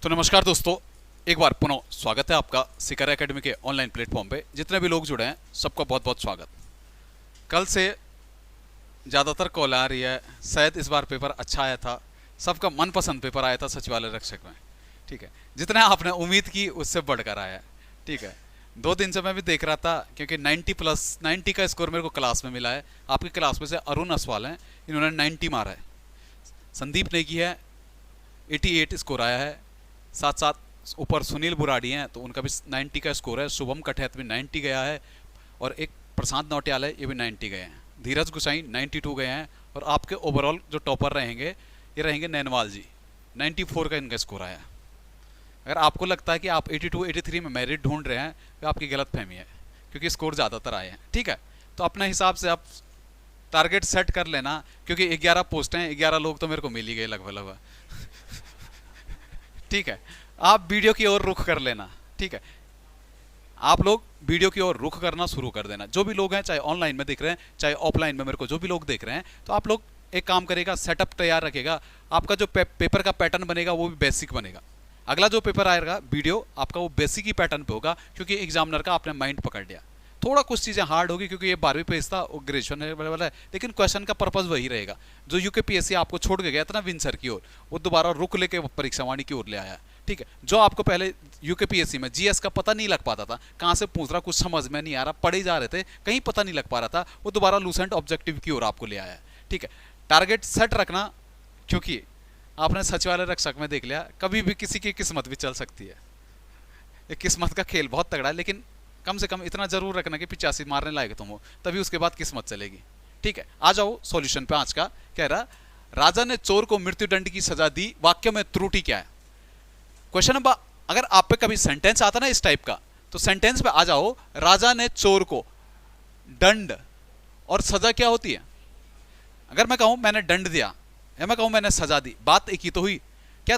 तो नमस्कार दोस्तों, एक बार पुनः स्वागत है आपका सिकर एकेडमी के ऑनलाइन प्लेटफॉर्म पे। जितने भी लोग जुड़े हैं सबका बहुत बहुत स्वागत। कल से ज़्यादातर कॉल आ रही है, शायद इस बार पेपर अच्छा आया था, सबका मनपसंद पेपर आया था सचिवालय रक्षक में। ठीक है, जितने आपने उम्मीद की उससे बढ़कर आया है। ठीक है, 2 दिन से मैं भी देख रहा था क्योंकि 90 का स्कोर मेरे को क्लास में मिला है। आपकी क्लास में से अरुण असवाल हैं, इन्होंने 90 मारा है। संदीप नेगी है, 88 स्कोर आया है। साथ साथ ऊपर सुनील बुराड़ी हैं तो उनका भी 90 का स्कोर है। शुभम कठैत भी 90 गया है और एक प्रशांत नौटियाल है, ये भी 90 गए हैं। धीरज गुसाई 92 गए हैं और आपके ओवरऑल जो टॉपर रहेंगे ये रहेंगे नैनवाल जी, 94 का इनका स्कोर आया। अगर आपको लगता है कि आप 82 83 में मेरिट ढूंढ रहे हैं तो आपकी गलत फहमी है, क्योंकि स्कोर ज़्यादातर आए हैं। ठीक है, तो अपने हिसाब से आप टारगेट सेट कर लेना, क्योंकि 11 पोस्ट हैं, 11 लोग तो मेरे को मिल ही गए लगभग लगभग। ठीक है, आप वीडियो की ओर रुख कर लेना। ठीक है, आप लोग वीडियो की ओर रुख करना शुरू कर देना। जो भी लोग हैं, चाहे ऑनलाइन में देख रहे हैं चाहे ऑफलाइन में, मेरे को जो भी लोग देख रहे हैं, तो आप लोग एक काम करेगा, सेटअप तैयार रखेगा। आपका जो पेपर का पैटर्न बनेगा वो भी बेसिक बनेगा। अगला जो पेपर आएगा वीडियो आपका वो बेसिक ही पैटर्न पे होगा, क्योंकि एग्जामिनर का आपने माइंड पकड़ लिया। थोड़ा कुछ चीज़ें हार्ड होगी क्योंकि ये 12वीं पेज था और ग्रेजुएशन वाला है, लेकिन क्वेश्चन का पर्पज वही रहेगा। जो यूकेपीएससी आपको छोड़ के गया था ना विंसर की ओर, वो दोबारा रुक लेके परीक्षा वाणी की ओर ले आया। ठीक है, जो आपको पहले यूकेपीएससी में जीएस का पता नहीं लग पाता था, कहाँ से पूछ रहा, कुछ समझ में नहीं आ रहा, पढ़े जा रहे थे, कहीं पता नहीं लग पा रहा था, वो दोबारा लूसेंट ऑब्जेक्टिव की ओर आपको ले आया। ठीक है, टारगेट सेट रखना, क्योंकि आपने सचिवालय रक्षक में देख लिया, कभी भी किसी की किस्मत भी चल सकती है। ये किस्मत का खेल बहुत तगड़ा है, लेकिन कम से कम इतना जरूर रखना कि 85 मारने लायक तुम हो, तभी उसके बाद किस्मत चलेगी। ठीक है, आ जाओ सॉल्यूशन पे। आज का कह रहा, राजा ने चोर को मृत्युदंड की सजा दी, वाक्य में त्रुटि क्या है। क्वेश्चन नंबर, अगर आप पे कभी सेंटेंस आता ना इस टाइप का, तो सेंटेंस पे आ जाओ, राजा ने चोर को, दंड और सजा क्या होती है। अगर मैं कहूं मैंने दंड दिया या मैं कहूं मैंने सजा दी, बात एक ही तो हुई। क्या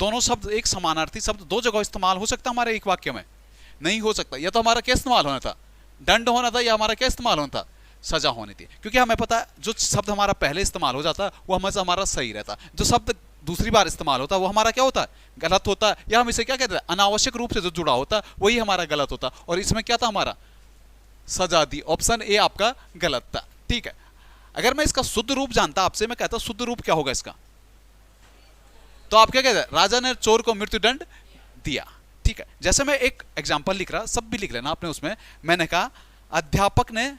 दोनों शब्द एक समानार्थी शब्द दो जगह इस्तेमाल हो सकता हमारे एक वाक्य में? नहीं हो सकता। या तो हमारा क्या इस्तेमाल होना था, दंड होना था, या हमारा क्या इस्तेमाल होना था, सजा होनी थी। क्योंकि हमें पता है जो शब्द हमारा पहले इस्तेमाल हो जाता वो हमेशा हमारा सही रहता, जो शब्द दूसरी बार इस्तेमाल होता वो हमारा क्या होता है, गलत होता है, या हम इसे क्या कहते हैं, अनावश्यक रूप से जो जुड़ा होता वही हमारा गलत होता। और इसमें क्या था हमारा, सजा दी। ऑप्शन ए आपका गलत था। ठीक है, अगर मैं इसका शुद्ध रूप जानता आपसे, मैं कहता शुद्ध रूप क्या होगा इसका, तो आप क्या कहते हैं, राजा ने चोर को मृत्युदंड दिया। ठीक है, जैसे मैं एक एग्जांपल लिख रहा, सब भी लिख लेना आपने उसमें। मैंने कहा अध्यापक ने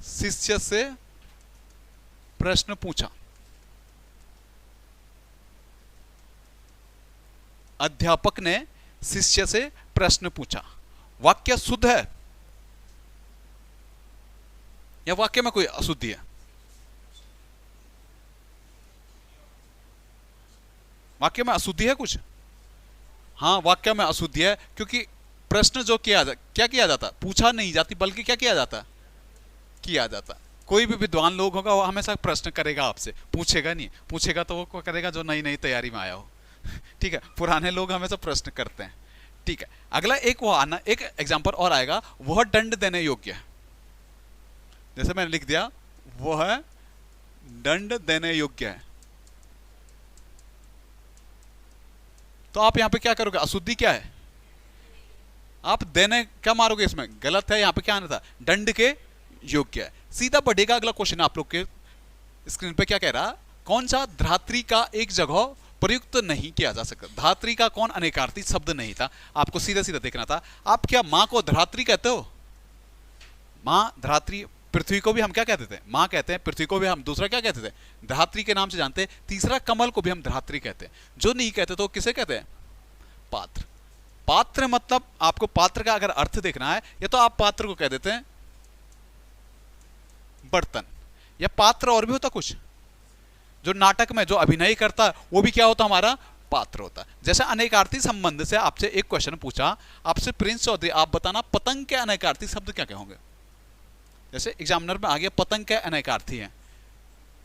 शिष्य से प्रश्न पूछा। अध्यापक ने शिष्य से प्रश्न पूछा, वाक्य शुद्ध है या वाक्य में कोई अशुद्धि है? वाक्य में अशुद्धि है कुछ? हाँ, वाक्य में अशुद्धि है, क्योंकि प्रश्न जो क्या किया जाता, पूछा नहीं जाती, बल्कि क्या किया जाता, किया जाता। कोई भी विद्वान लोग होगा वो हमेशा प्रश्न करेगा आपसे, पूछेगा नहीं। पूछेगा तो वो करेगा जो नई नई तैयारी में आया हो। ठीक है, पुराने लोग हमेशा प्रश्न करते हैं। ठीक है, अगला एक वो आना, एक एग्जांपल और आएगा, वह दंड देने योग्य है। जैसे मैंने लिख दिया, वह दंड देने योग्य है, तो आप यहां पे क्या करोगे, अशुद्धि क्या है, आप देने क्या मारोगे, इसमें गलत है। यहां पे क्या आना था, दंड के योग्य है। सीधा बढ़ेगा अगला क्वेश्चन आप लोग के स्क्रीन पे। क्या कह रहा, कौन सा धात्री का एक जगह प्रयुक्त नहीं किया जा सकता। धात्री का कौन अनेकार्थी शब्द नहीं था, आपको सीधा सीधा देखना था। आप क्या मां को धात्री कहते हो? मां धात्री, पृथ्वी को भी हम क्या कहते थे, मां कहते हैं। पृथ्वी को भी हम दूसरा क्या कहते थे, धात्री के नाम से जानते हैं। तीसरा कमल को भी हम धात्री कहते हैं। जो नहीं कहते तो किसे कहते हैं, पात्र। पात्र मतलब आपको पात्र का अगर अर्थ देखना है, या तो आप पात्र को कह देते हैं बर्तन, या पात्र और भी होता कुछ। जो नाटक में जो अभिनय करता है वो भी क्या होता, हमारा पात्र होता। जैसे अनेकार्थी संबंध से आपसे एक क्वेश्चन पूछा, आपसे प्रिंस चौधरी आप बताना पतंग के अनेकार्थी शब्द क्या क्या होंगे। जैसे एग्जामिनर में आ गया पतंग के अनेकार्थी हैं,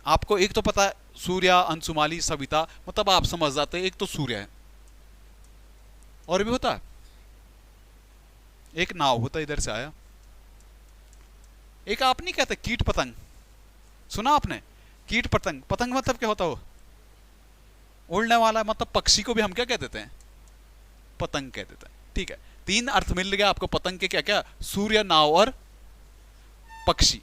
आपको एक तो पता है सूर्या, अंशुमाली, सविता, मतलब आप समझ जाते हैं एक तो सूर्य है, और भी होता है एक नाव होता, इधर से आया एक आप नहीं कहते कीट पतंग, सुना आपने? कीट पतंग, पतंग मतलब क्या होता हो? उड़ने वाला, मतलब पक्षी को भी हम क्या कह देते हैं? पतंग कह देते हैं। ठीक है, तीन अर्थ मिल गया आपको पतंग के, क्या क्या? सूर्य, नाव और पक्षी।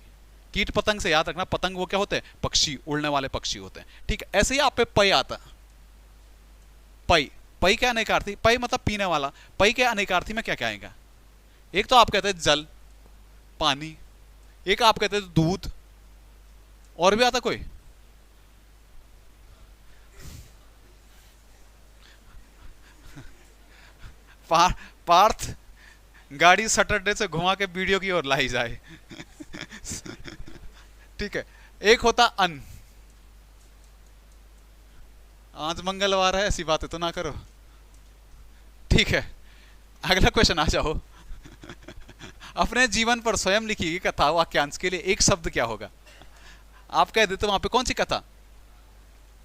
कीट पतंग से याद रखना, पतंग वो क्या होते हैं? पक्षी, उड़ने वाले पक्षी होते हैं। ठीक है, ऐसे ही आप पे पय आता। पय, पय क्या अनेकार्थी? पय मतलब पीने वाला। पय के अनेकार्थी में क्या क्या आएगा? एक तो आप कहते हैं जल, पानी, एक आप कहते हैं दूध, और भी आता कोई? पार्थ गाड़ी सैटरडे से घुमा के वीडियो की ओर लाई जाए। ठीक है, एक होता अन्न। आज मंगलवार है, ऐसी बातें तो ना करो। ठीक है, अगला क्वेश्चन आ जाओ। अपने जीवन पर स्वयं लिखी गई कथा वाक्यांश के लिए एक शब्द क्या होगा? आप कह देते वहां पे कौन सी कथा?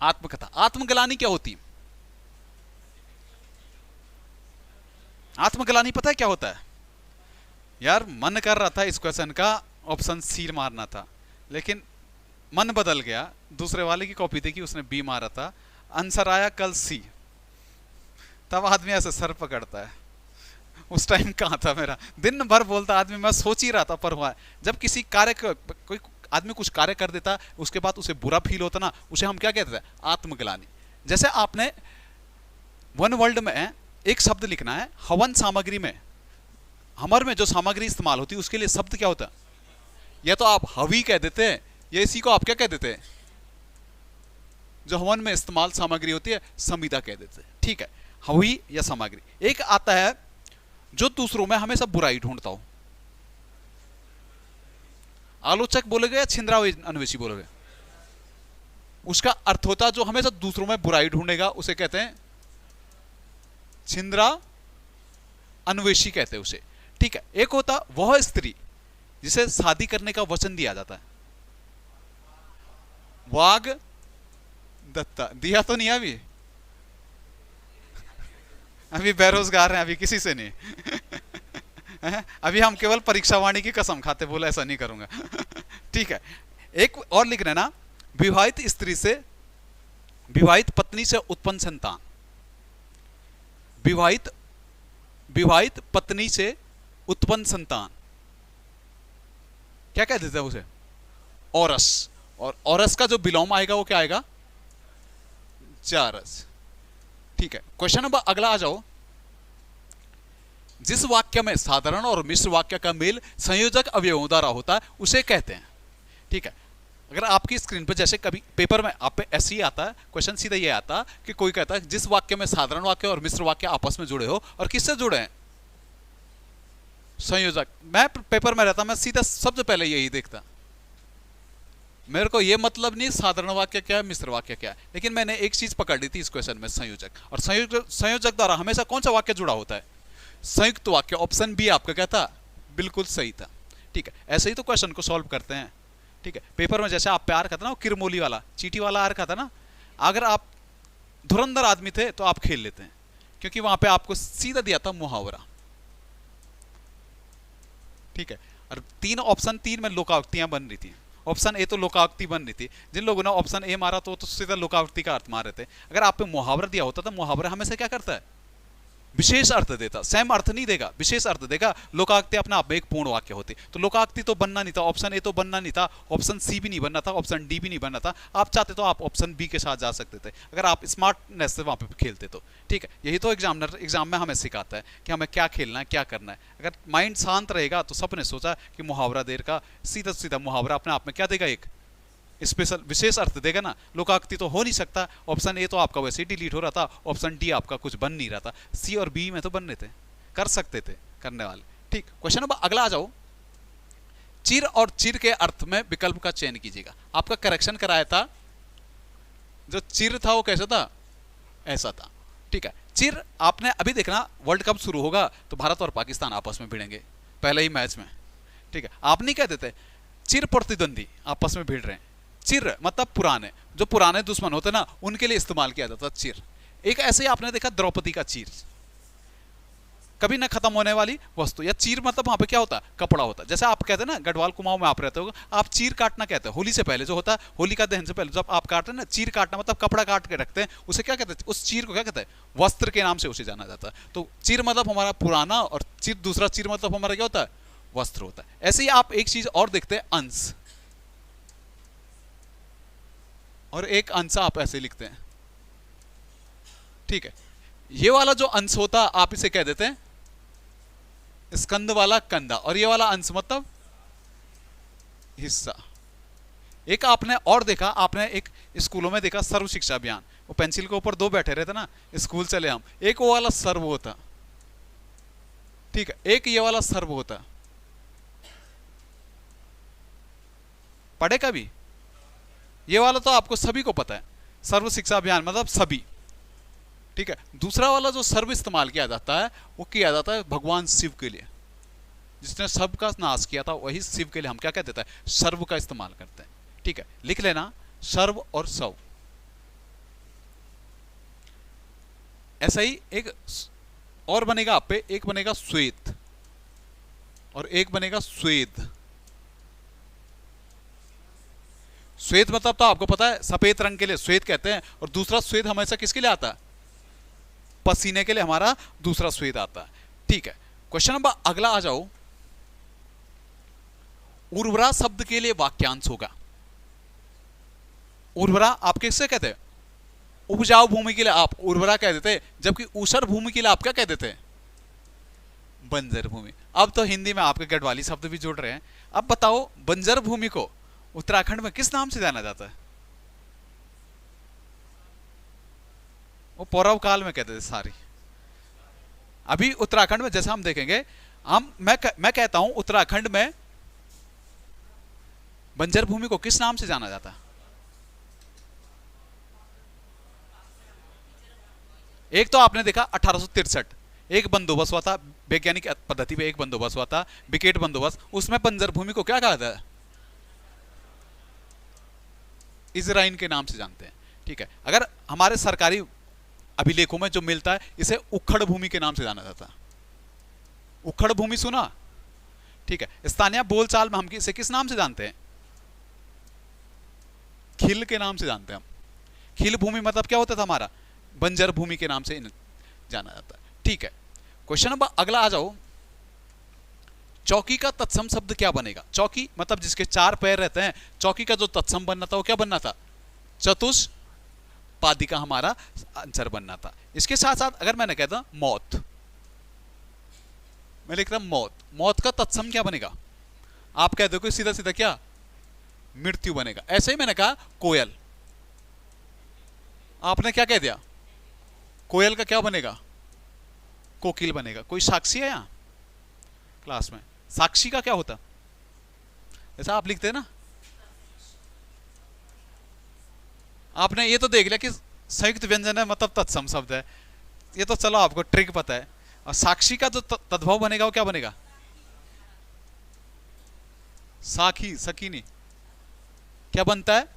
आत्मकथा। आत्मग्लानि क्या होती? आत्मग्लानि पता है क्या होता है? यार मन कर रहा था इस क्वेश्चन का ऑप्शन सी मारना था, लेकिन मन बदल गया, दूसरे वाले की कॉपी देखी, उसने बी मारा था, आंसर आया कल सी। तब आदमी ऐसे सर पकड़ता है। उस टाइम कहाँ था मेरा? दिन भर बोलता आदमी, मैं सोच ही रहा था, पर हुआ। जब किसी कार्य कोई आदमी कुछ कार्य कर देता, उसके बाद उसे बुरा फील होता ना, उसे हम क्या कहते हैं? आत्मग्लानि। जैसे आपने वन वर्ल्ड में एक शब्द लिखना है, हवन सामग्री में, हमर में जो सामग्री इस्तेमाल होती है उसके लिए शब्द क्या होता है? या तो आप हवी कह देते हैं, या इसी को आप क्या कह देते हैं? जो हवन में इस्तेमाल सामग्री होती है, संविदा कह देते हैं। ठीक है, हवी या सामग्री। एक आता है जो दूसरों में हमेशा बुराई ढूंढता हो। आलोचक बोलोगे या छिंद्रा अन्वेषी बोलोगे? उसका अर्थ होता है जो हमेशा दूसरों में बुराई ढूंढेगा, उसे कहते हैं छिंद्रा अन्वेषी कहते हैं उसे। ठीक है, एक होता वह स्त्री जिसे शादी करने का वचन दिया जाता है। वाग दत्ता दिया तो नहीं अभी? अभी बेरोजगार हैं, अभी किसी से नहीं। अभी हम केवल परीक्षा वाणी की कसम खाते, बोला ऐसा नहीं करूंगा। ठीक है, एक और लिख रहे ना, विवाहित स्त्री से, विवाहित पत्नी से उत्पन्न संतान। विवाहित पत्नी से उत्पन्न संतान क्या कह देते हैं उसे? औरस। और औरस का जो विलोम आएगा वो क्या आएगा? जारस। ठीक है, क्वेश्चन नंबर अगला आ जाओ। जिस वाक्य में साधारण और मिश्र वाक्य का मेल संयोजक अवयवों द्वारा होता है उसे कहते हैं। ठीक है, अगर आपकी स्क्रीन पर जैसे कभी पेपर में आप पे ऐसे ही आता है क्वेश्चन, सीधा ये आता कि कोई कहता है जिस वाक्य में साधारण वाक्य और मिश्र वाक्य आपस में जुड़े हो, और किससे जुड़े हैं? संयोजक। मैं पेपर में रहता, मैं सीधा सबसे पहले यही देखता। मेरे को ये मतलब नहीं साधारण वाक्य क्या है, मिश्र वाक्य क्या है, लेकिन मैंने एक चीज पकड़ ली थी इस क्वेश्चन में, संयोजक। और संयोजक द्वारा हमेशा कौन सा वाक्य जुड़ा होता है? संयुक्त वाक्य। ऑप्शन बी आपका क्या था? बिल्कुल सही था। ठीक है, ऐसे ही तो क्वेश्चन को सॉल्व करते हैं। ठीक है, पेपर में जैसे आप प्यार करते ना, किरमोली वाला चीटी वाला आर था ना, अगर आप धुरंधर आदमी थे तो आप खेल लेते हैं, क्योंकि वहां पे आपको सीधा दिया था मुहावरा। ठीक है, और तीन ऑप्शन तीन में लोकायुक्तियां बन रही थी। ऑप्शन ए तो लोकायुक्ति बन रही थी, जिन लोगों ने ऑप्शन ए मारा तो सीधा लोकायुक्ति का अर्थ मार रहे थे। अगर आप पे मुहावरा दिया होता तो मुहावरा हमेशा क्या करता है? विशेष अर्थ देता, सेम अर्थ नहीं देगा, विशेष अर्थ देगा। लोकायुक्ति अपने आप में एक पूर्ण वाक्य होती, तो लोकायुक्ति तो बनना नहीं था, ऑप्शन ए तो बनना नहीं था, ऑप्शन सी भी नहीं बनना था, ऑप्शन डी भी नहीं बनना था। आप चाहते तो आप ऑप्शन बी के साथ जा सकते थे, अगर आप स्मार्टनेस से वहां पे खेलते तो। ठीक है, यही तो एग्जामिनर एग्जाम में हमें सिखाता है कि हमें क्या खेलना है, क्या करना है। अगर माइंड शांत रहेगा तो सबने सोचा कि मुहावरा देर का सीधा सीधा मुहावरा अपने आप में क्या देगा? एक स्पेशल विशेष अर्थ देगा ना। लोकायुक्ति तो हो नहीं सकता। ऑप्शन ए तो आपका वैसे ही डिलीट हो रहा था, ऑप्शन डी आपका कुछ बन नहीं रहा था, सी और बी में तो बनने थे, कर सकते थे करने वाले। ठीक, क्वेश्चन नंबर अगला आ जाओ। चिर और चिर के अर्थ में विकल्प का चयन कीजिएगा। आपका करेक्शन कराया था, जो चिर था वो कैसा था? ऐसा था। ठीक है, चिर आपने अभी देखना, वर्ल्ड कप शुरू होगा तो भारत और पाकिस्तान आपस में भिड़ेंगे पहले ही मैच में। ठीक है, आप नहीं कह देते चिर प्रतिद्वंदी आपस में भिड़ रहे हैं। चिर मतलब पुराने, जो पुराने दुश्मन होते ना उनके लिए इस्तेमाल किया जाता चिर। एक ऐसे ही आपने देखा द्रौपदी का चीर, कभी ना खत्म होने वाली वस्तु। या चीर मतलब वहां पे क्या होता है, कपड़ा होता है। जैसे आप कहते हैं ना गढ़वाल कुमाऊं में आप रहते हो, आप चीर काटना कहते हैं। होली से पहले जो होता है, होलिका दहन से पहले जब आप काटते हैं ना, चीर काटना मतलब कपड़ा काट के रखते हैं, उसे क्या कहते हैं, उस चीर को क्या कहते हैं, वस्त्र के नाम से उसे जाना जाता है। तो चीर मतलब हमारा पुराना, और चीर दूसरा चीर मतलब हमारा क्या होता है, वस्त्र होता है। ऐसे ही आप एक चीज और देखते हैं, अंश, और एक अंश आप ऐसे लिखते हैं, ठीक है। ये वाला जो अंश होता है आप इसे कह देते हैं स्कंद वाला कंधा, और ये वाला अंश मतलब हिस्सा। एक आपने और देखा, आपने एक स्कूलों में देखा सर्व शिक्षा अभियान, वो पेंसिल के ऊपर दो बैठे रहते ना, स्कूल चले हम, एक वो वाला सर्व होता, ठीक है, एक ये वाला सर्व होता। पढ़े कभी? ये वाला तो आपको सभी को पता है, सर्व शिक्षा अभियान मतलब सभी, ठीक है। दूसरा वाला जो सर्व इस्तेमाल किया जाता है, वो किया जाता है भगवान शिव के लिए, जिसने सब का नाश किया था, वही शिव के लिए हम क्या कहते हैं, सर्व का इस्तेमाल करते हैं, ठीक है। लिख लेना सर्व और सव। ऐसा ही एक और बनेगा आप पे, एक बनेगा श्वेत और एक बनेगा स्वेद। श्वेत मतलब तो आपको पता है सफेद रंग के लिए श्वेत कहते हैं, और दूसरा श्वेत हमेशा किसके लिए आता है, पसीने के लिए हमारा दूसरा श्वेत आता है, ठीक है। क्वेश्चन नंबर अगला आ जाओ, उर्वरा शब्द के लिए वाक्यांश होगा। उर्वरा आप किससे कहते हैं, उपजाऊ भूमि के लिए आप उर्वरा कह देते, जबकि ऊसर भूमि के लिए आप क्या कह देते, बंजर भूमि। अब तो हिंदी में आपके गढ़वाली शब्द भी जुड़ रहे हैं। अब बताओ बंजर भूमि को उत्तराखंड में किस नाम से जाना जाता है? वो पौरव काल में कहते थे सारी। अभी उत्तराखंड में जैसा हम देखेंगे, मैं कहता हूं उत्तराखंड में बंजर भूमि को किस नाम से जाना जाता है? एक तो आपने देखा 1863 एक बंदोबस्त हुआ था, वैज्ञानिक पद्धति पे एक बंदोबस्त हुआ था, विकेट बंदोबस्त, उसमें बंजर भूमि को क्या कहा था, इजराइन के नाम से जानते हैं, ठीक है। अगर हमारे सरकारी अभिलेखों में जो मिलता है, इसे उखड़ भूमि के नाम से जाना जाता है। उखड़ भूमि सुना, ठीक है। स्थानीय बोलचाल में हम इसे किस नाम से जानते हैं, खिल के नाम से जानते हैं हम। खिल भूमि मतलब क्या होता था हमारा, बंजर भूमि के नाम से जाना जाता है, ठीक है। क्वेश्चन नंबर अगला आ जाओ, चौकी का तत्सम शब्द क्या बनेगा? चौकी मतलब जिसके चार पैर रहते हैं, चौकी का जो तत्सम बनना था वो क्या बनना था, चतुष्पादी का हमारा आंसर बनना था। इसके साथ साथ अगर मैंने कहता मौत, मैं लिखता मौत, मौत का तत्सम क्या बनेगा? आप कह दो सीधा सीधा क्या, मृत्यु बनेगा। ऐसे ही मैंने कहा कोयल, आपने क्या कह दिया, कोयल का क्या बनेगा, कोकिल बनेगा। कोई साक्षी है यहां क्लास में? साक्षी का क्या होता, ऐसा आप लिखते हैं ना। आपने ये तो देख लिया कि संयुक्त व्यंजन है मतलब तत्सम शब्द है, ये तो चलो आपको ट्रिक पता है। और साक्षी का जो तद्भव बनेगा वो क्या बनेगा, साखी, सकीनी, क्या बनता है,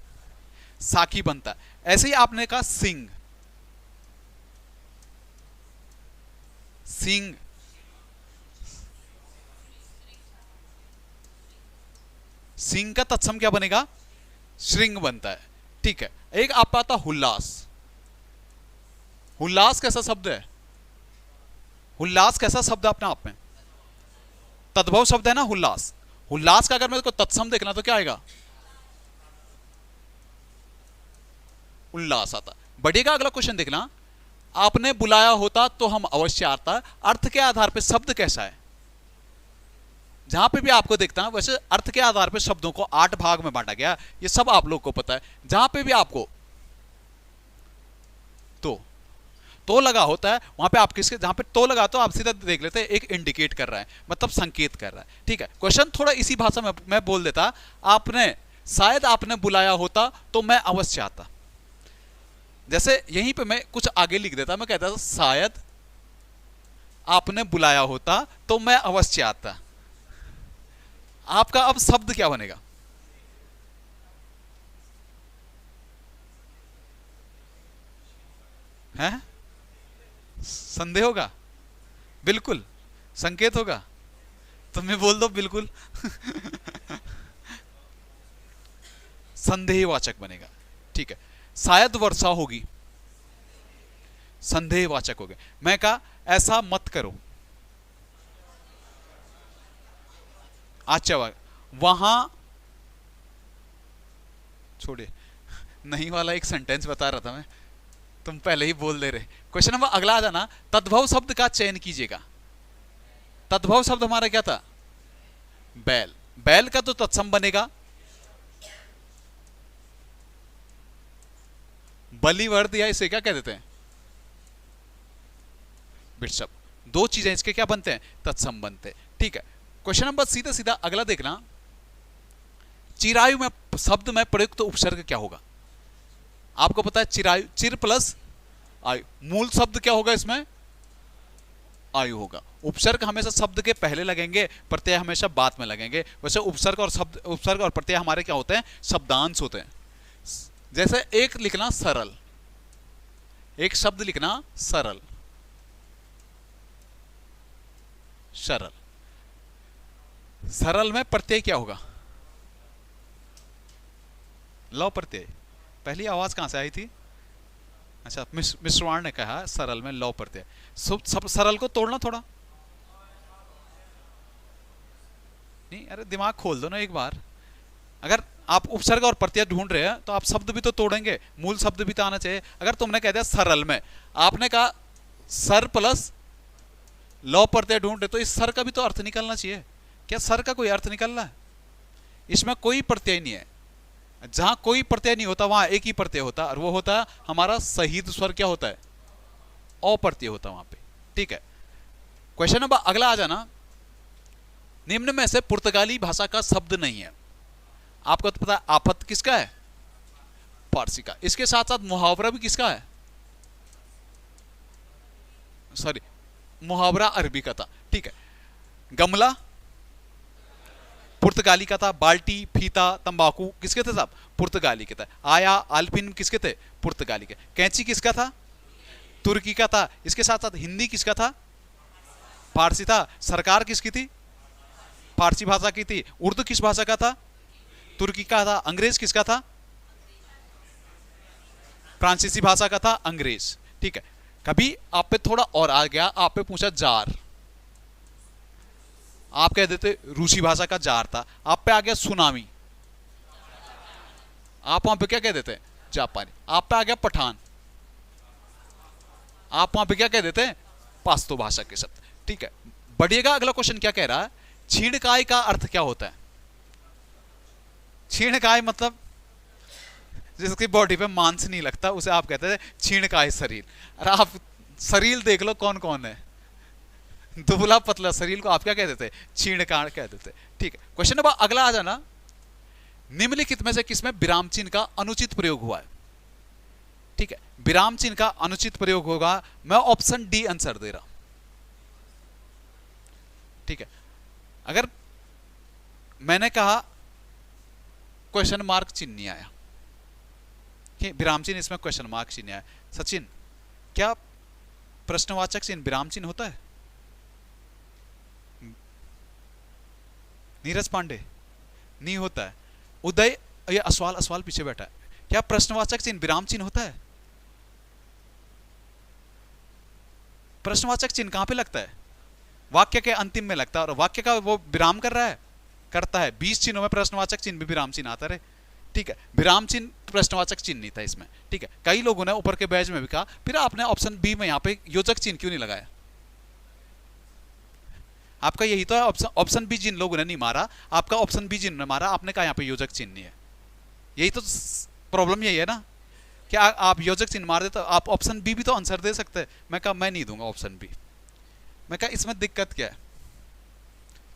साखी बनता है। ऐसे ही आपने कहा सिंह, सिंह, सिंह का तत्सम क्या बनेगा, श्रृंग बनता है, ठीक है। एक आप आता हुल्लास, हुल्लास कैसा शब्द है, हुल्लास कैसा शब्द अपने आप में, तद्भव शब्द है ना हुल्लास। हुल्लास का अगर मेरे को तत्सम देखना तो क्या आएगा, उल्लास आता। बढ़ेगा अगला क्वेश्चन देखना, आपने बुलाया होता तो हम अवश्य आता, अर्थ के आधार पर शब्द कैसा है? जहां पे भी आपको देखता है वैसे अर्थ के आधार पर शब्दों को 8 भाग में बांटा गया, ये सब आप लोग को पता है। जहां पे भी आपको तो लगा होता है, वहां पे आप किसके, जहां पे तो लगा तो आप सीधा देख लेते हैं एक इंडिकेट कर रहा है, मतलब संकेत कर रहा है, ठीक है। क्वेश्चन थोड़ा इसी भाषा में मैं बोल देता, आपने शायद आपने बुलाया होता तो मैं अवश्य आता। जैसे यहीं पे मैं कुछ आगे लिख देता, मैं कहता था शायद आपने बुलाया होता तो मैं अवश्य आता। आपका अब शब्द क्या बनेगा, है संदेह होगा, बिल्कुल संकेत होगा, तुम भी बोल दो बिल्कुल। संदेहवाचक बनेगा, ठीक है। शायद वर्षा होगी, संदेहवाचक हो गया। मैं कहा ऐसा मत करो, अच्छा वहां, छोड़िए, नहीं वाला एक सेंटेंस बता रहा था मैं, तुम पहले ही बोल दे रहे। क्वेश्चन नंबर अगला आ जाना, तद्भव शब्द का चयन कीजिएगा। तद्भव शब्द हमारा क्या था? बैल। बैल का तो तत्सम बनेगा बलिवर्द, या इसे क्या कह देते हैं? बिटशप। दो चीजें इसके क्या बनते हैं? तत्सम बनते हैं, ठीक है। क्वेश्चन नंबर सीधा सीधा अगला देखना, चिरायु में शब्द में प्रयुक्त उपसर्ग क्या होगा? आपको पता है चिरायु, चिर प्लस आयु, मूल शब्द क्या होगा इसमें? आयु होगा। उपसर्ग हमेशा शब्द के पहले लगेंगे, प्रत्यय हमेशा बाद में लगेंगे। वैसे उपसर्ग और शब्द, उपसर्ग और प्रत्यय हमारे क्या होते हैं? शब्दांश होते हैं। जैसे एक लिखना सरल, एक शब्द लिखना सरल, सरल। सरल में प्रत्यय क्या होगा? लौ प्रत्यय। पहली आवाज कहां से आई थी? अच्छा, मिश्रवाण ने कहा सरल में लौ प्रत्यय। सब सरल को तोड़ना थोड़ा, नहीं, अरे दिमाग खोल दो ना एक बार। अगर आप उपसर्ग और प्रत्यय ढूंढ रहे हैं तो आप शब्द भी तो तोड़ेंगे, मूल शब्द भी तो आना चाहिए। अगर तुमने कह दिया सरल में, आपने कहा सर प्लस लौ प्रत्यय ढूंढ रहे, तो इस सर का भी तो अर्थ निकलना चाहिए। क्या सर का कोई अर्थ निकल रहा है? इसमें कोई प्रत्यय नहीं है। जहां कोई प्रत्यय नहीं होता वहां एक ही प्रत्यय होता, और वो होता है हमारा शहीद स्वर, क्या होता है? अप्रत्यय होता है वहां पे, ठीक है। क्वेश्चन नंबर अगला आ जाना, निम्न में से पुर्तगाली भाषा का शब्द नहीं है। आपको तो पता है आफत किसका है? फारसी का। इसके साथ साथ मुहावरा भी किसका है? सॉरी, मुहावरा अरबी का था, ठीक है। गमला पुर्तगाली का था, बाल्टी, फीता, तंबाकू किसके थे साहब? पुर्तगाली के थे। आया, आल्पिन किसके थे? पुर्तगाली के। कैंची किसका था? तुर्की का था। इसके साथ साथ हिंदी किसका था? फारसी था। सरकार किसकी थी? फारसी भाषा की थी। उर्दू किस भाषा का था? तुर्की का था। अंग्रेज किसका था? फ्रांसीसी भाषा का था, अंग्रेज, ठीक है। कभी आप पे थोड़ा और आ गया, आप पे पूछा जार, आप कह देते रूसी भाषा का जार था। आप पे आ गया सुनामी, आप वहां पे क्या कह देते? जापानी। आप पे आ गया पठान, आप वहां पे क्या कह देते? पास्तो भाषा के शब्द, ठीक है। बढ़िएगा, अगला क्वेश्चन क्या कह रहा है? छीणकाय का अर्थ क्या होता है? छीणकाय मतलब जिसकी बॉडी पे मांस नहीं लगता, उसे आप कहते हैं छीणकाय शरीर। अरे आप शरीर देख लो कौन कौन है, दुबला पतला शरीर को आप क्या कह देते? छीणकाय कह देते, ठीक है। क्वेश्चन नंबर अगला आ जाना, निम्नलिखित में से किसमें विराम चिन्ह का अनुचित प्रयोग हुआ है? ठीक है, विराम चिन्ह का अनुचित प्रयोग होगा। मैं ऑप्शन डी आंसर दे रहा, ठीक है। अगर मैंने कहा क्वेश्चन मार्क चिन्ह नहीं आया, विराम चिन्ह इसमें क्वेश्चन मार्क चिन्ह आया, सचिन क्या प्रश्नवाचक चिन्ह विराम चिन्ह होता है? नीरज पांडे नहीं होता है। उदय, ये असवाल, असवाल पीछे बैठा है, क्या प्रश्नवाचक चिन्ह विराम चिन्ह होता है? प्रश्नवाचक चिन्ह कहां पे लगता है? वाक्य के अंतिम में लगता है, और वाक्य का वो विराम कर रहा है, करता है। 20 चिन्हों में प्रश्नवाचक चिन्ह भी विराम चिन्ह आता है, ठीक है। विराम चिन्ह प्रश्नवाचक चिन्ह नहीं था इसमें, ठीक है। कई लोगों ने ऊपर के बैच में भी कहा, फिर आपने ऑप्शन बी में यहाँ पे योजक चिन्ह क्यों नहीं लगाया? आपका यही तो है ऑप्शन बी, जिन लोगों ने नहीं मारा, आपका ऑप्शन बी जिन्होंने मारा, आपने कहा यहाँ पे योजक चिन्ह नहीं है। यही तो प्रॉब्लम यही है ना, कि आप योजक चिन्ह मार दे तो आप ऑप्शन बी भी तो आंसर दे सकते हैं। मैं कहा मैं नहीं दूंगा ऑप्शन बी। मैं कहा इसमें दिक्कत क्या है?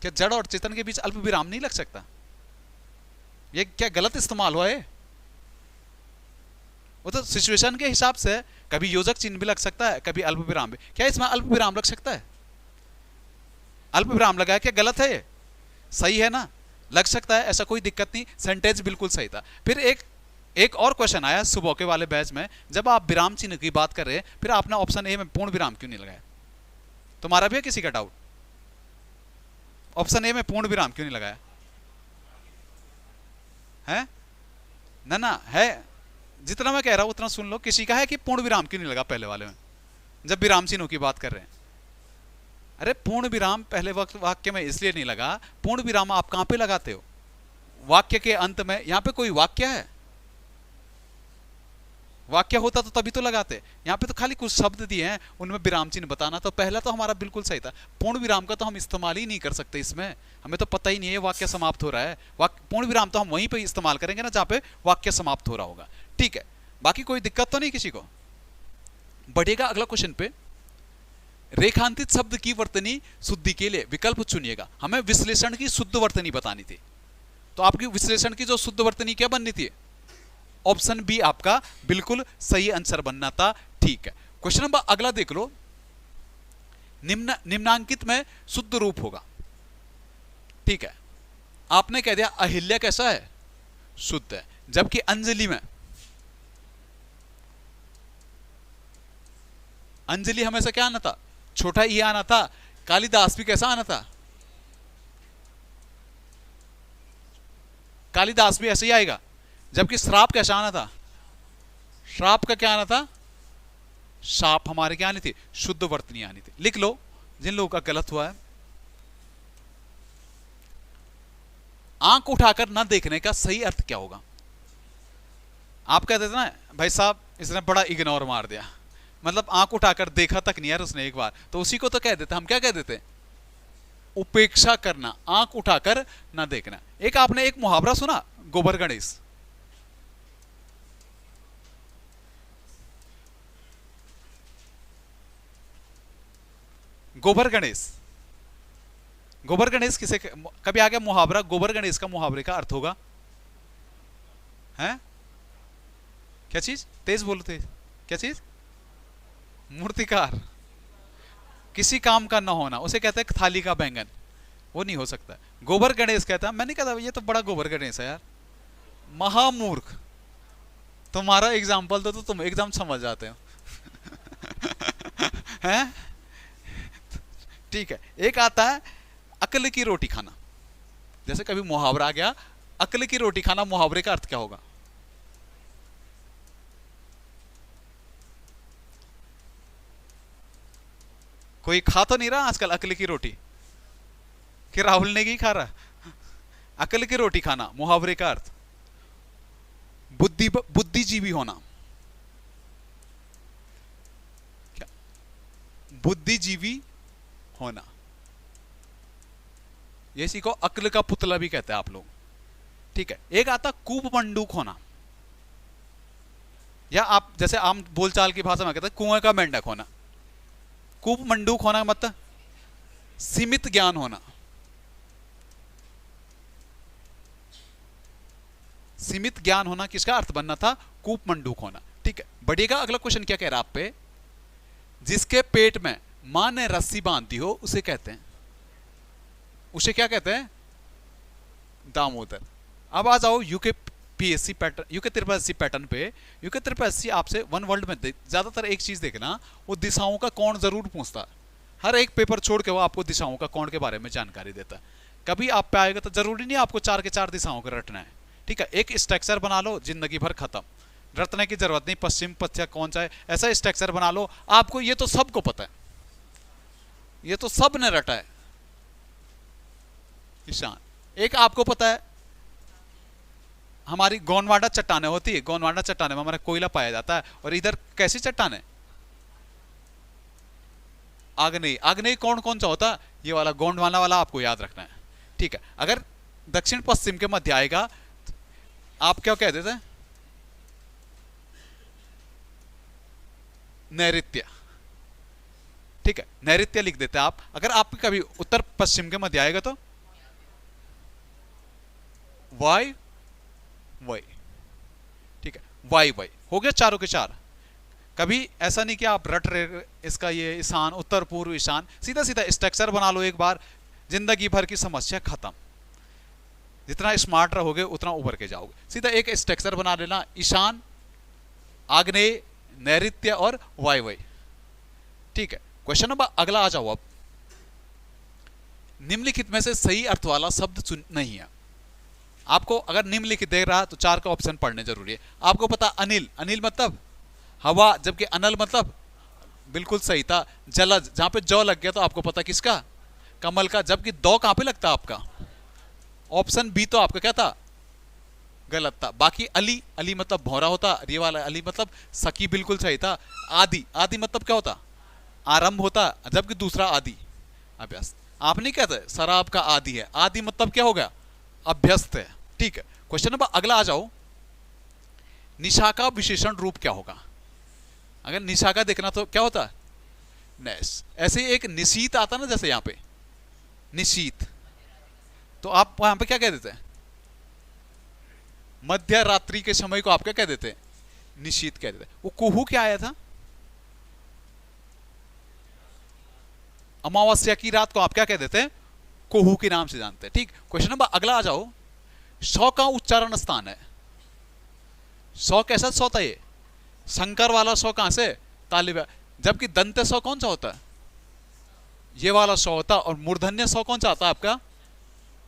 क्या जड़ और चेतन के बीच अल्प विराम नहीं लग सकता? ये क्या गलत इस्तेमाल हुआ है? वो तो सिचुएशन के हिसाब से कभी योजक चिन्ह भी लग सकता है, कभी अल्प विराम भी। क्या इसमें अल्प विराम लग सकता है? अल्प विराम लगाया, क्या गलत है? ये सही है ना, लग सकता है, ऐसा कोई दिक्कत नहीं, सेंटेंस बिल्कुल सही था। फिर एक और क्वेश्चन आया सुबह के वाले बैच में, जब आप विराम चिन्ह की बात कर रहे हैं, फिर आपने ऑप्शन ए में पूर्ण विराम क्यों नहीं लगाया? तुम्हारा भी है किसी का डाउट? ऑप्शन ए में पूर्ण विराम क्यों नहीं लगाया है? ना ना है, जितना मैं कह रहा हूं उतना सुन लो। किसी का है कि पूर्ण विराम क्यों नहीं लगा पहले वाले में, जब विराम चिन्हों की बात कर रहे हैं? अरे पूर्ण विराम पहले वक्त वाक्य में इसलिए नहीं लगा, पूर्ण विराम आप कहां पे लगाते हो? वाक्य के अंत में। यहां पे कोई वाक्य है? वाक्य होता तो तभी तो लगाते। यहां पे तो खाली कुछ शब्द दिए हैं, उनमें विराम चिन्ह बताना, तो पहला तो हमारा बिल्कुल सही था। पूर्ण विराम का तो हम इस्तेमाल ही नहीं कर सकते इसमें, हमें तो पता ही नहीं है वाक्य समाप्त हो रहा है। पूर्ण विराम तो हम वहीं पे इस्तेमाल करेंगे ना जहां पे वाक्य समाप्त हो रहा होगा। ठीक है, बाकी कोई दिक्कत तो नहीं किसी को? बढ़ेगा अगला क्वेश्चन पे। रेखांकित शब्द की वर्तनी शुद्धि के लिए विकल्प चुनिएगा। हमें विश्लेषण की शुद्ध वर्तनी बतानी थी, तो आपकी विश्लेषण की जो शुद्ध वर्तनी क्या बननी थी? ऑप्शन बी आपका बिल्कुल सही आंसर बनना था। ठीक है, क्वेश्चन नंबर अगला देख लो। निम्नांकित में शुद्ध रूप होगा। ठीक है, आपने कह दिया अहिल्या कैसा है? शुद्ध है। जबकि अंजलि में, अंजलि हमेशा क्या आना था? छोटा ई आना था। कालिदास भी कैसा आना था? कालिदास भी ऐसे ही आएगा। जबकि श्राप कैसा आना था? श्राप का क्या आना था? शाप हमारे क्या आनी थी? शुद्ध वर्तनी आनी थी। लिख लो जिन लोगों का गलत हुआ है। आंख उठाकर न देखने का सही अर्थ क्या होगा? आप कहते थे ना भाई साहब इसने बड़ा इग्नोर मार दिया, मतलब आंख उठाकर देखा तक नहीं यार उसने एक बार, तो उसी को तो कह देते। हम क्या कह देते? उपेक्षा करना, आंख उठाकर ना देखना। एक आपने एक मुहावरा सुना, गोबर गणेश। गोबर गणेश, गोबर गणेश किसे कभी आ गया मुहावरा? गोबर गणेश का मुहावरे का अर्थ होगा है क्या चीज? तेज बोलो तेज। क्या चीज? मूर्तिकार। किसी काम का ना होना, उसे कहते हैं थाली का बैंगन, वो नहीं हो सकता। गोबर गणेश कहता है, मैं नहीं कहता ये तो बड़ा गोबर गणेश है यार, महामूर्ख। तुम्हारा एग्जाम्पल तो तुम एकदम समझ जाते हो हैं? ठीक है, एक आता है अकल की रोटी खाना। जैसे कभी मुहावरा आ गया अकल की रोटी खाना, मुहावरे का अर्थ क्या होगा? कोई खा तो नहीं रहा आजकल अकल की रोटी, कि राहुल ने की खा रहा? अकल की रोटी खाना, मुहावरे का अर्थ बुद्धिजीवी होना। क्या? बुद्धिजीवी होना। ये सीखो, अक्ल का पुतला भी कहते हैं आप लोग। ठीक है, एक आता कूप मंडूक होना, या आप जैसे आम बोलचाल की भाषा में कहते हैं कुएं का मेंढक होना। कूप मंडूक होना मतलब सीमित ज्ञान होना। सीमित ज्ञान होना किसका अर्थ बनना था? कूप मंडूक होना। ठीक है, बढ़ेगा अगला क्वेश्चन क्या कह रहा है आप पे? जिसके पेट में मां ने रस्सी बांधी हो उसे कहते हैं, उसे क्या कहते हैं? दामोदर। अब आ जाओ UK PSC pattern, UK triple SC pattern पे। यूके ट्रिपल एससी आपसे वन वर्ल्ड में ज्यादातर एक चीज देखना, वो दिशाओं का कोण जरूर पूछता है। हर एक पेपर छोड़ के वो आपको दिशाओं का कोण के बारे में जानकारी देता है। कभी आप पे आएगा तो जरूरी नहीं आपको 4 के 4 दिशाओं को रटना है। ठीक है, एक स्ट्रक्चर बना लो, जिंदगी भर खत्म, रटने की जरूरत नहीं। पश्चिम पश्चिम कौन सा है, ऐसा स्ट्रक्चर बना लो, आपको ये तो सबको पता है, ये तो सब ने रटा है। ईशान, एक आपको पता है हमारी गोंडवाना चट्टाने होती है, गोंडवाना चट्टाने में हमारा कोयला पाया जाता है, और इधर कैसी चट्टान है? आग्नेय। आग्नेय कौन कौन सा होता है? ये वाला गोंडवाना वाला आपको याद रखना है। ठीक है, अगर दक्षिण पश्चिम के मध्य आएगा आप क्या कह देते हैं? नैऋत्य। ठीक है, नैऋत्य लिख देते हैं आप। अगर आप कभी उत्तर पश्चिम के मध्य आएगा तो वाई वाई। ठीक है, वाई वाई हो गया, चारों के चार। कभी ऐसा नहीं कि आप रट रहे इसका ये ईशान उत्तर पूर्व ईशान, सीधा सीधा स्ट्रक्चर बना लो एक बार, जिंदगी भर की समस्या खत्म। जितना स्मार्ट रहोगे उतना उभर के जाओगे। सीधा एक स्ट्रक्चर बना लेना, ईशान, आग्नेय, नैऋत्य और वायव्य। ठीक है, क्वेश्चन नंबर अगला आ जाओ। अब निम्नलिखित में से सही अर्थ वाला शब्द चुन नहीं है। आपको अगर निम्नलिखित दे रहा तो 4 का ऑप्शन पढ़ने जरूरी है। आपको पता अनिल, अनिल मतलब हवा, जबकि अनल मतलब बिल्कुल सही था जलज, जहां पे जौ लग गया तो आपको पता किसका, कमल का, जबकि दो कहां पे लगता आपका, ऑप्शन बी तो आपका क्या था, गलत था। बाकी अली, अली मतलब भौरा होता, ये वाला अली मतलब सखी बिल्कुल सही था। आदि, आदि मतलब क्या होता, आरंभ होता, जबकि दूसरा आदि अभ्यस्त। आप नहीं कहते शराब का आदि है, आदि मतलब क्या हो गया, अभ्यस्त है। ठीक है, क्वेश्चन नंबर अगला आ जाओ। निशा का विशेषण रूप क्या होगा? अगर निशा का देखना तो क्या होता है, नैस। ऐसे एक निशीत आता ना, जैसे यहां पे निशीत, तो आप वहां पे क्या कह देते हैं, मध्य रात्रि के समय को आप क्या कह देते हैं, निशीत कह देते हैं। वो कुहू क्या आया था, अमावस्या की रात को आप क्या कह देते हैं, कुहू के नाम से जानते हैं। ठीक, क्वेश्चन नंबर अगला आ जाओ। सौ का उच्चारण स्थान है, सौ कैसा सौ था, ये शंकर वाला सौ कहां से, तालिब, जबकि दंत सौ कौन सा होता है, ये वाला सौ होता, और मूर्धन्य सौ कौन सा आता है आपका,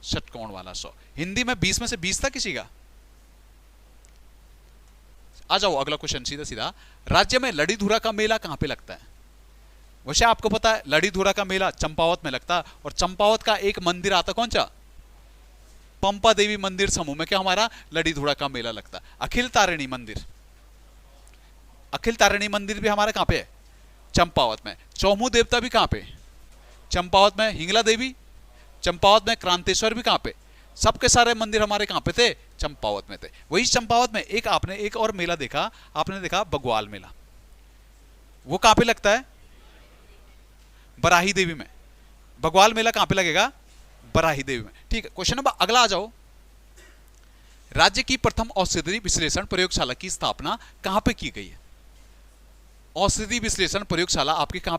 षटकोण वाला सौ। हिंदी में 20 में से 20 था किसी का? आ जाओ अगला क्वेश्चन सीधा सीधा। राज्य में लड़ीधुरा का मेला कहां पे लगता है? वैसे आपको पता है लड़ीधुरा का मेला चंपावत में लगता है, और चंपावत का एक मंदिर आता कौन सा, पंपा देवी मंदिर समूह में क्या हमारा लड़ीधुरा का मेला लगता है। अखिल तारिणी मंदिर, अखिल तारिणी मंदिर भी हमारा कहां पे है, चंपावत में। चौमू देवता भी कहां पे, चंपावत में। हिंगला देवी चंपावत में, क्रांतेश्वर भी कहां पे, सबके सारे मंदिर हमारे कहां पे थे, चंपावत में थे। वही चंपावत में एक आपने एक और मेला देखा, आपने देखा बग्वाल मेला, वो कहां पे लगता है, बराही देवी में। बग्वाल मेला कहां पे लगेगा, बराही देवी में। ठीक है, क्वेश्चन नंबर अगला आ जाओ। राज्य की प्रथम औषधि विश्लेषण प्रयोगशाला की स्थापना कहां पे की गई है? औषधि विश्लेषण प्रयोगशाला आपकी कहां